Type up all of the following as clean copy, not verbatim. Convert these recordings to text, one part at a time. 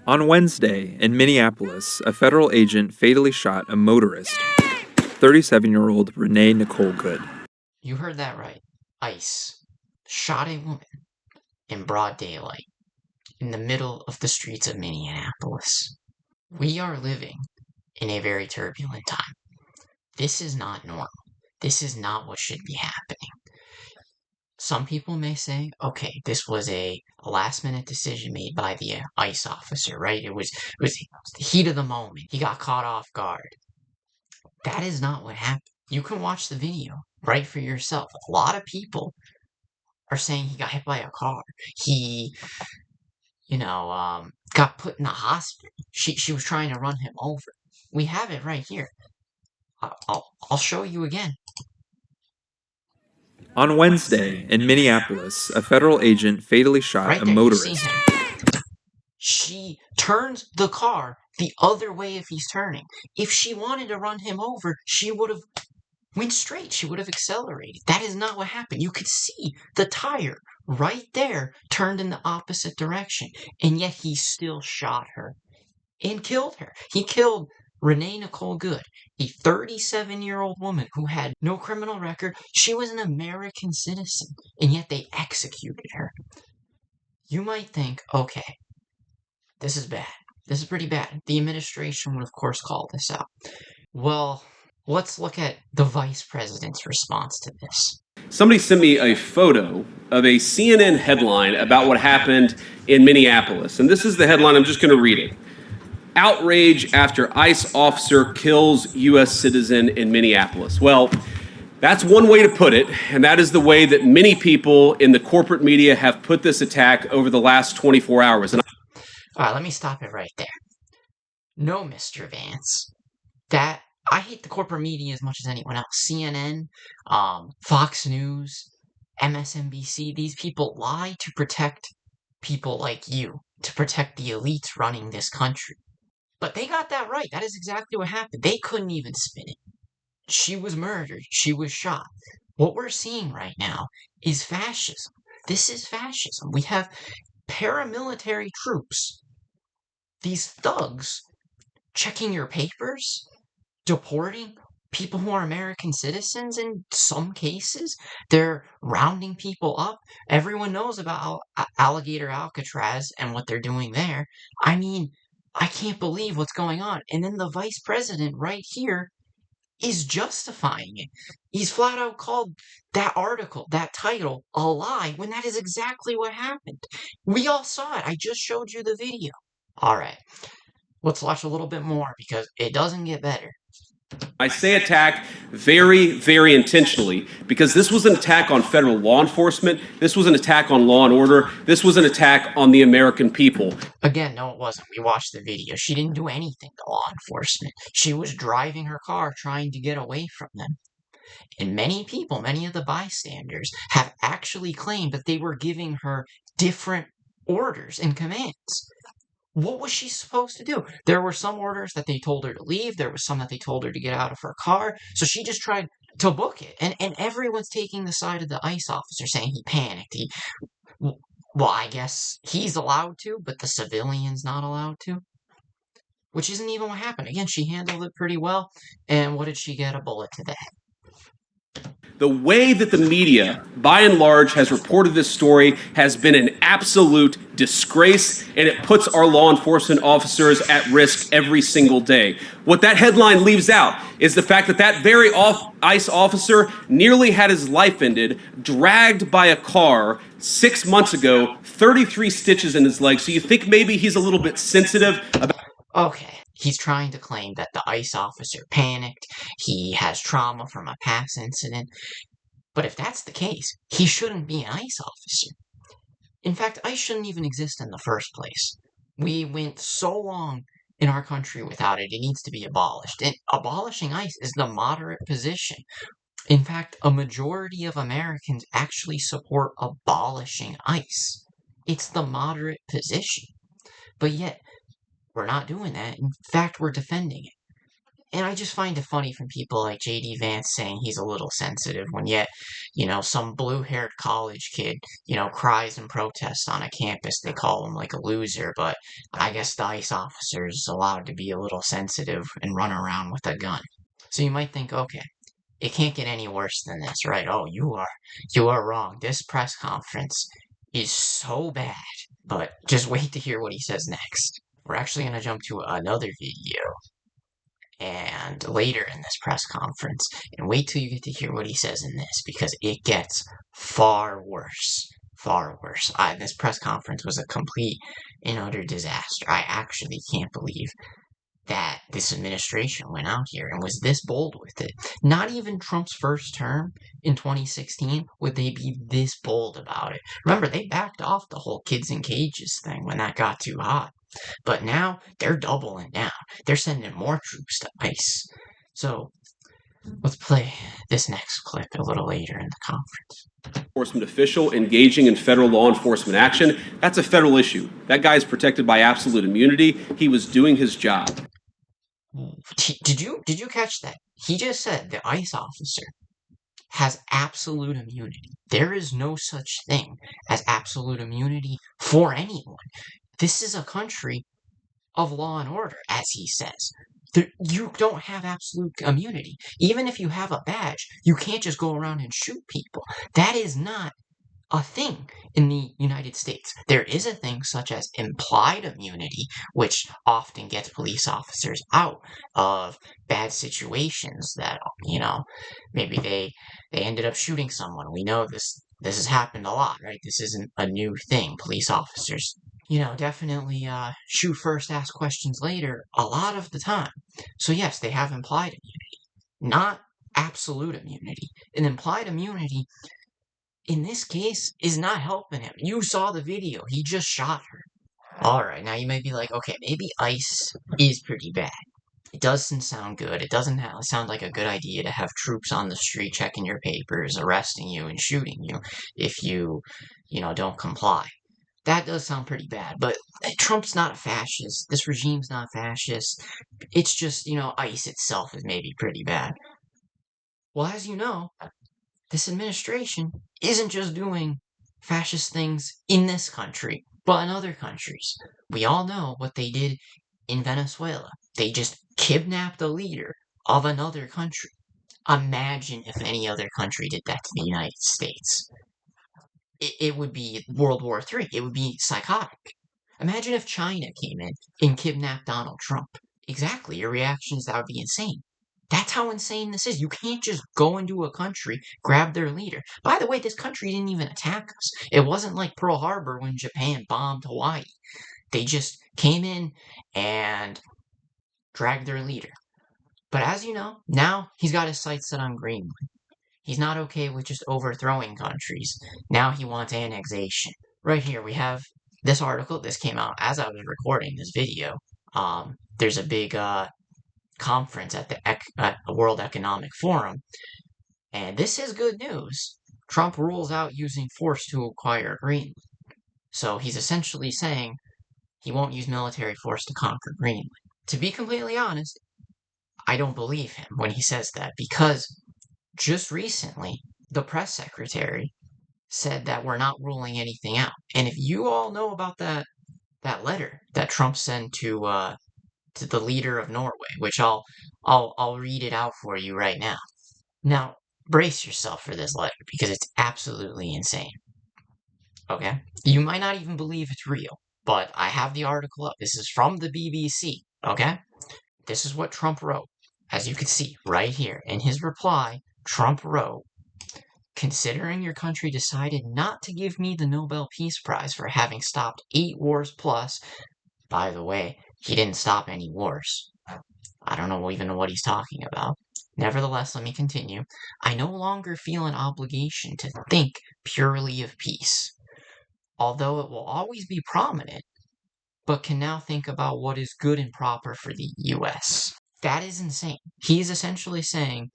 On Wednesday, in Minneapolis, a federal agent fatally shot a motorist, 37-year-old Renee Nicole Good. You heard that right. ICE shot a woman in broad daylight in the middle of the streets of Minneapolis. We are living in a very turbulent time. This is not normal. This is not what should be happening. Some people may say, okay, this was a last-minute decision made by the ICE officer, right? It was the heat of the moment. He got caught off guard. That is not what happened. You can watch the video right for yourself. A lot of people are saying he got hit by a car. He, got put in the hospital. She was trying to run him over. We have it right here. I'll show you again. On Wednesday, in Minneapolis, a federal agent fatally shot Right a there, you see motorist. him. She turns the car the other way if he's turning. If she wanted to run him over, she would have went straight. She would have accelerated. That is not what happened. You could see the tire right there turned in the opposite direction, and yet he still shot her and killed her. He killed Renee Nicole Good, a 37-year-old woman who had no criminal record. She was an American citizen, and yet they executed her. You might think, okay, this is bad. This is pretty bad. The administration would, of course, call this out. Well, let's look at the vice president's response to this. Somebody sent me a photo of a CNN headline about what happened in Minneapolis. And this is the headline. I'm just going to read it. Outrage after ICE officer kills U.S. citizen in Minneapolis. Well, that's one way to put it, and that is the way that many people in the corporate media have put this attack over the last 24 hours. All right, let me stop it right there. No, Mr. Vance. I hate the corporate media as much as anyone else. CNN, Fox News, MSNBC, these people lie to protect people like you, to protect the elites running this country. But they got that right. That is exactly what happened. They couldn't even spin it. She was murdered. She was shot. What we're seeing right now is fascism. This is fascism. We have paramilitary troops, these thugs, checking your papers, deporting people who are American citizens in some cases. They're rounding people up. Everyone knows about Alligator Alcatraz and what they're doing there. I mean, I can't believe what's going on. And then the vice president right here is justifying it. He's flat out called that article, that title, a lie, when that is exactly what happened. We all saw it. I just showed you the video. All right, let's watch a little bit more because it doesn't get better. I say attack very, very intentionally because this was an attack on federal law enforcement. This was an attack on law and order. This was an attack on the American people. Again, no, it wasn't. We watched the video. She didn't do anything to law enforcement. She was driving her car trying to get away from them. And many people, many of the bystanders, have actually claimed that they were giving her different orders and commands. What was she supposed to do? There were some orders that they told her to leave. There was some that they told her to get out of her car. So she just tried to book it. And everyone's taking the side of the ICE officer, saying he panicked. Well, I guess he's allowed to, but the civilian's not allowed to. Which isn't even what happened. Again, she handled it pretty well. And what did she get? A bullet to the head. The way that the media, by and large, has reported this story has been an absolute disgrace, and it puts our law enforcement officers at risk every single day. What that headline leaves out is the fact that that very ICE officer nearly had his life ended, dragged by a car 6 months ago, 33 stitches in his leg. So you think maybe he's a little bit sensitive about... Okay. He's trying to claim that the ICE officer panicked, he has trauma from a past incident. But if that's the case, he shouldn't be an ICE officer. In fact, ICE shouldn't even exist in the first place. We went so long in our country without it, it needs to be abolished. And abolishing ICE is the moderate position. In fact, a majority of Americans actually support abolishing ICE. It's the moderate position. But yet, we're not doing that. In fact, we're defending it. And I just find it funny from people like J.D. Vance saying he's a little sensitive when yet, some blue-haired college kid, cries and protests on a campus. They call him like a loser, but I guess the ICE officer is allowed to be a little sensitive and run around with a gun. So you might think, okay, it can't get any worse than this, right? Oh, you are wrong. This press conference is so bad. But just wait to hear what he says next. We're actually going to jump to another video and later in this press conference, and wait till you get to hear what he says in this, because it gets far worse. Far worse. This press conference was a complete and utter disaster. I actually can't believe that this administration went out here and was this bold with it. Not even Trump's first term in 2016 would they be this bold about it. Remember, they backed off the whole kids in cages thing when that got too hot. But now they're doubling down. They're sending more troops to ICE. So let's play this next clip a little later in the conference. Enforcement official engaging in federal law enforcement action, that's a federal issue. That guy is protected by absolute immunity. He was doing his job. Did you catch that? He just said the ICE officer has absolute immunity. There is no such thing as absolute immunity for anyone. This is a country of law and order, as he says. You don't have absolute immunity. Even if you have a badge, you can't just go around and shoot people. That is not a thing in the United States. There is a thing such as implied immunity, which often gets police officers out of bad situations that, maybe they ended up shooting someone. We know this has happened a lot, right? This isn't a new thing. Police officers, definitely shoot first, ask questions later a lot of the time. So yes, they have implied immunity, not absolute immunity. An implied immunity in this case is not helping him. You saw the video. He just shot her. Alright, now you may be like, okay, maybe ICE is pretty bad. It doesn't sound good. It doesn't sound like a good idea to have troops on the street checking your papers, arresting you, and shooting you if you don't comply. That does sound pretty bad, but Trump's not a fascist. This regime's not fascist. It's just, ICE itself is maybe pretty bad. Well, as you know, this administration isn't just doing fascist things in this country, but in other countries. We all know what they did in Venezuela. They just kidnapped the leader of another country. Imagine if any other country did that to the United States. It would be World War III. It would be psychotic. Imagine if China came in and kidnapped Donald Trump. Exactly, your reaction is that would be insane. That's how insane this is. You can't just go into a country, grab their leader. By the way, this country didn't even attack us. It wasn't like Pearl Harbor when Japan bombed Hawaii. They just came in and dragged their leader. But as you know, now he's got his sights set on Greenland. He's not okay with just overthrowing countries. Now he wants annexation. Right here we have this article. This came out as I was recording this video. There's a big conference at the World Economic Forum, and this is good news. Trump rules out using force to acquire Greenland. So he's essentially saying he won't use military force to conquer Greenland. To be completely honest, I don't believe him when he says that, because just recently, the press secretary said that we're not ruling anything out. And if you all know about that letter that Trump sent to the leader of Norway, which I'll read it out for you right now. Now, brace yourself for this letter, because it's absolutely insane. Okay? You might not even believe it's real, but I have the article up. This is from the BBC, okay? This is what Trump wrote. As you can see right here, in his reply, Trump wrote, "Considering your country decided not to give me the Nobel Peace Prize for having stopped 8 wars plus," by the way, he didn't stop any wars. I don't know even know what he's talking about. "Nevertheless, let me continue. I no longer feel an obligation to think purely of peace, although it will always be prominent, but can now think about what is good and proper for the US." That is insane. He is essentially saying,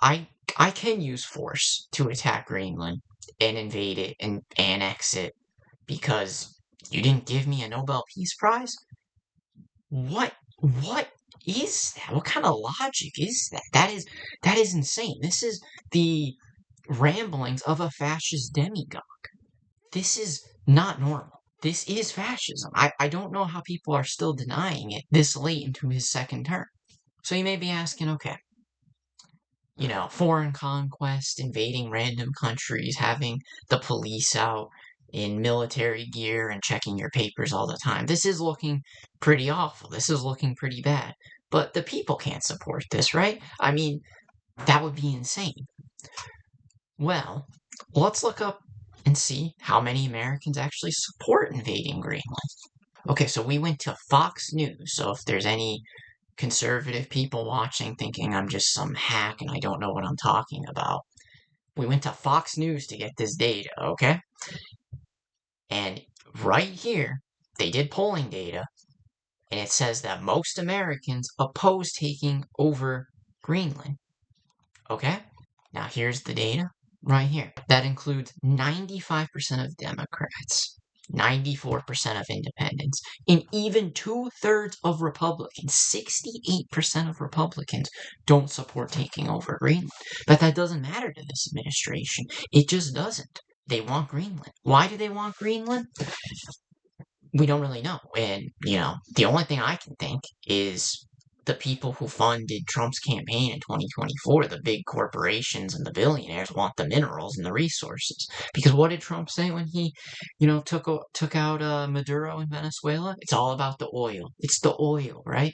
I can use force to attack Greenland and invade it and annex it because you didn't give me a Nobel Peace Prize? What is that? What kind of logic is that? That is insane. This is the ramblings of a fascist demigod. This is not normal. This is fascism. I don't know how people are still denying it this late into his second term. So you may be asking, okay, foreign conquest, invading random countries, having the police out in military gear and checking your papers all the time. This is looking pretty awful. This is looking pretty bad. But the people can't support this, right? I mean, that would be insane. Well, let's look up and see how many Americans actually support invading Greenland. Okay, so we went to Fox News. So if there's any conservative people watching thinking I'm just some hack and I don't know what I'm talking about, we went to Fox News to get this data, okay? And right here, they did polling data, and it says that most Americans oppose taking over Greenland, okay? Now here's the data right here. That includes 95% of Democrats, 94% of independents, and even 2/3 of Republicans. 68% of Republicans don't support taking over Greenland. But that doesn't matter to this administration. It just doesn't. They want Greenland. Why do they want Greenland? We don't really know. And, the only thing I can think is the people who funded Trump's campaign in 2024, the big corporations and the billionaires, want the minerals and the resources. Because what did Trump say when he, took out Maduro in Venezuela? It's all about the oil. It's the oil, right?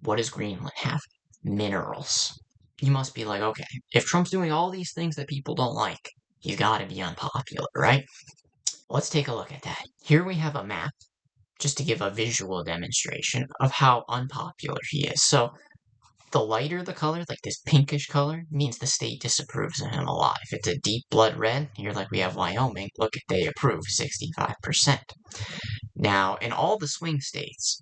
What does Greenland have? Minerals. You must be like, okay, if Trump's doing all these things that people don't like, he's got to be unpopular, right? Let's take a look at that. Here we have a map, just to give a visual demonstration of how unpopular he is. So the lighter the color, like this pinkish color, means the state disapproves of him a lot. If it's a deep blood red, you're like we have Wyoming, look at they approve, 65%. Now, in all the swing states,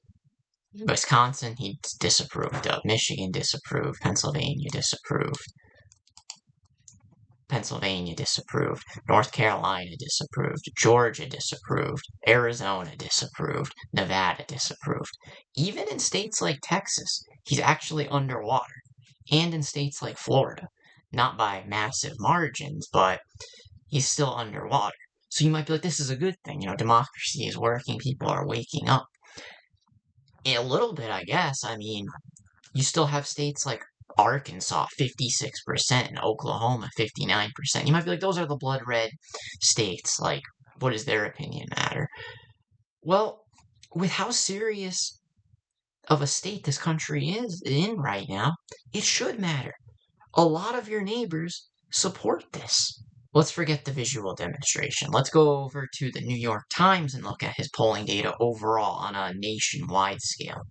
Wisconsin, he disapproved of. Michigan disapproved. Pennsylvania disapproved. North Carolina disapproved. Georgia disapproved. Arizona disapproved. Nevada disapproved. Even in states like Texas, he's actually underwater. And in states like Florida. Not by massive margins, but he's still underwater. So you might be like, this is a good thing. Democracy is working. People are waking up. In a little bit, I guess. I mean, you still have states like Arkansas, 56%, and Oklahoma, 59%. You might be like, those are the blood red states. Like, what does their opinion matter? Well, with how serious of a state this country is in right now, it should matter. A lot of your neighbors support this. Let's forget the visual demonstration. Let's go over to the New York Times and look at his polling data overall on a nationwide scale.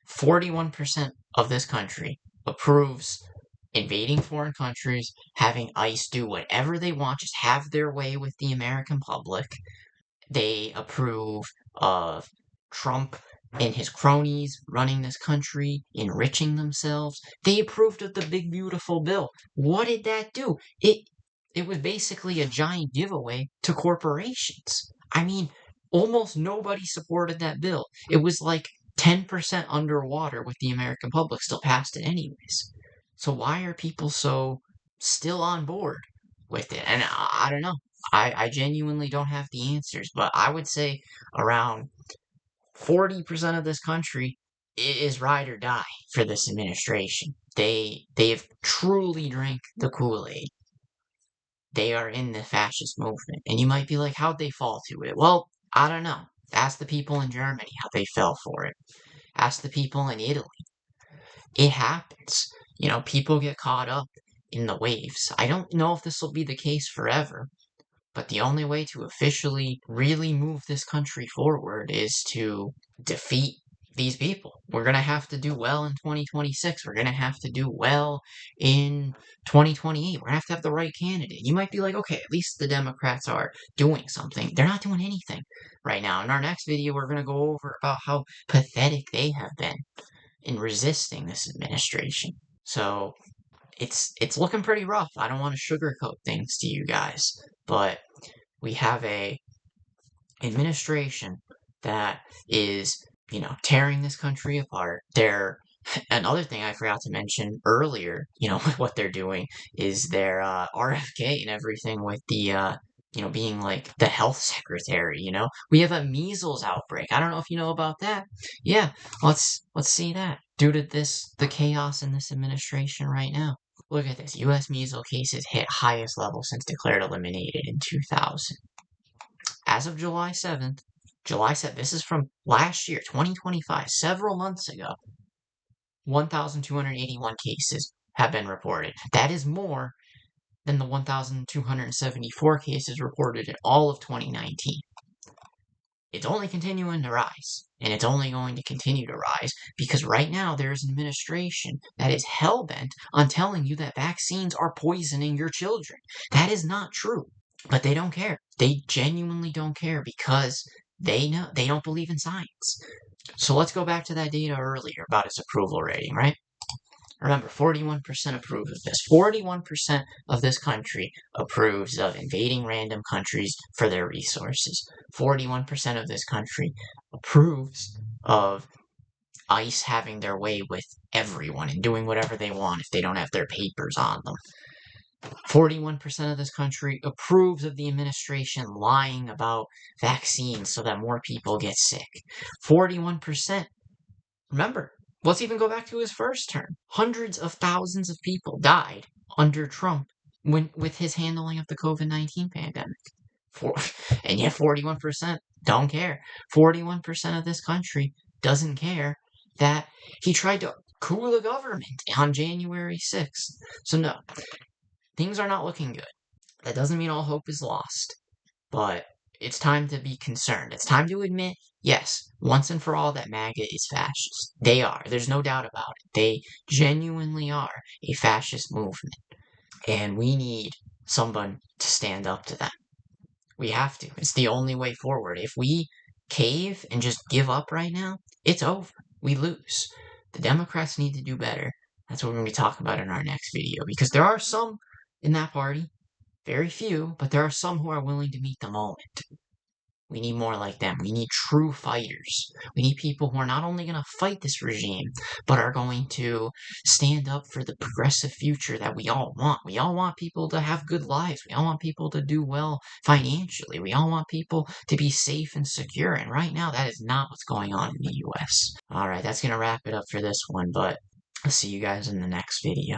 41% of this country approves invading foreign countries, having ICE do whatever they want, just have their way with the American public. They approve of Trump and his cronies running this country, enriching themselves. They approved of the big beautiful bill. What did that do? It was basically a giant giveaway to corporations. I mean, almost nobody supported that bill. It was like 10% underwater with the American public, still passed it anyways. So why are people so still on board with it? And I don't know. I genuinely don't have the answers, but I would say around 40% of this country is ride or die for this administration. They've truly drank the Kool-Aid. They are in the fascist movement. And you might be like, how'd they fall to it? Well, I don't know. Ask the people in Germany how they fell for it. Ask the people in Italy. It happens. People get caught up in the waves. I don't know if this will be the case forever, but the only way to officially really move this country forward is to defeat these people. We're going to have to do well in 2026. We're going to have to do well in 2028. We're going to have the right candidate. You might be like, okay, at least the Democrats are doing something. They're not doing anything right now. In our next video, we're going to go over about how pathetic they have been in resisting this administration. So it's looking pretty rough. I don't want to sugarcoat things to you guys, but we have a administration that is tearing this country apart. Another thing I forgot to mention earlier, what they're doing is their RFK and everything with the being like the health secretary. We have a measles outbreak. I don't know if you know about that. Yeah, let's see that. Due to the chaos in this administration right now. Look at this. U.S. measles cases hit highest level since declared eliminated in 2000. As of July 7th, this is from last year, 2025, several months ago, 1,281 cases have been reported. That is more than the 1,274 cases reported in all of 2019. It's only continuing to rise, and it's only going to continue to rise because right now there is an administration that is hell-bent on telling you that vaccines are poisoning your children. That is not true, but they don't care. They genuinely don't care because they don't believe in science. So let's go back to that data earlier about its approval rating, right? Remember, 41% approve of this. 41% of this country approves of invading random countries for their resources. 41% of this country approves of ICE having their way with everyone and doing whatever they want if they don't have their papers on them. 41% of this country approves of the administration lying about vaccines so that more people get sick. 41%. Remember, let's even go back to his first term. Hundreds of thousands of people died under Trump with his handling of the COVID-19 pandemic. And yet 41% don't care. 41% of this country doesn't care that he tried to coup the government on January 6th. So no, things are not looking good. That doesn't mean all hope is lost, but it's time to be concerned. It's time to admit, yes, once and for all, that MAGA is fascist. They are. There's no doubt about it. They genuinely are a fascist movement. And we need someone to stand up to them. We have to. It's the only way forward. If we cave and just give up right now, it's over. We lose. The Democrats need to do better. That's what we're going to be talking about in our next video. Because there are some in that party, very few, but there are some who are willing to meet the moment. We need more like them. We need true fighters. We need people who are not only going to fight this regime, but are going to stand up for the progressive future that we all want. We all want people to have good lives. We all want people to do well financially. We all want people to be safe and secure. And right now, that is not what's going on in the U.S. All right, that's going to wrap it up for this one, but I'll see you guys in the next video.